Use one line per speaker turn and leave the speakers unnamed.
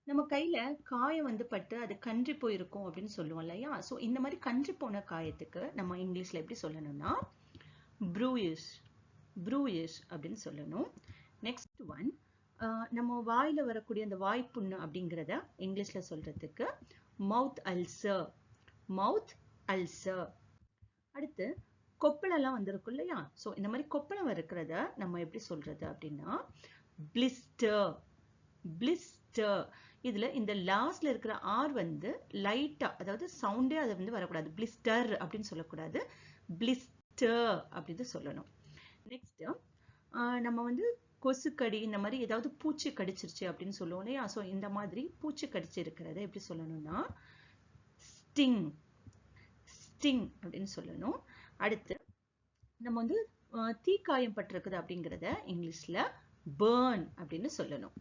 நம்ம கையில காயம் வந்து பட்டு அது கன்றி போயிருக்கும் அப்படின்னு சொல்லுவோம் இல்லையா? ஸோ இந்த மாதிரி கன்றி போன காயத்துக்கு நம்ம இங்கிலீஷ்ல எப்படி சொல்லணும்னா ப்ரூயிஷ் ப்ரூயிஷ் அப்படின்னு சொல்லணும். நெக்ஸ்ட் ஒன், நம்ம வாயில வரக்கூடிய அந்த வாய்ப்புண்ணு அப்படிங்கிறத இங்கிலீஷ்ல சொல்றதுக்கு மவுத் அல்சர் மவுத் அல்சர். அடுத்து கொப்பளம்லாம் வந்திருக்கும் இல்லையா? ஸோ இந்த மாதிரி கொப்பளம் இருக்கிறத நம்ம எப்படி சொல்றது அப்படின்னா பிளிஸ்டர் பிளிஸ்டர். இதுல இந்த லாஸ்ட்ல இருக்கிற ஆர் வந்து லைட்டா, அதாவது சவுண்டே அது வந்து வரக்கூடாது. பிளிஸ்டர் அப்படின்னு சொல்லக்கூடாது, பிளிஸ்டர் அப்படின்னு சொல்லணும். நெக்ஸ்ட், நம்ம வந்து கொசுக்கடி இந்த மாதிரி ஏதாவது பூச்சி கடிச்சிருச்சு அப்படின்னு சொல்லுவோம் இல்லையா? ஸோ இந்த மாதிரி பூச்சி கடிச்சு இருக்கிறத எப்படி சொல்லணும்னா ஸ்டிங் ஸ்டிங் அப்படின்னு சொல்லணும். அடுத்து நம்ம வந்து தீக்காயம் பட்டிருக்குது அப்படிங்கிறத இங்கிலீஷ்ல burn அப்படின்னு சொல்லணும்.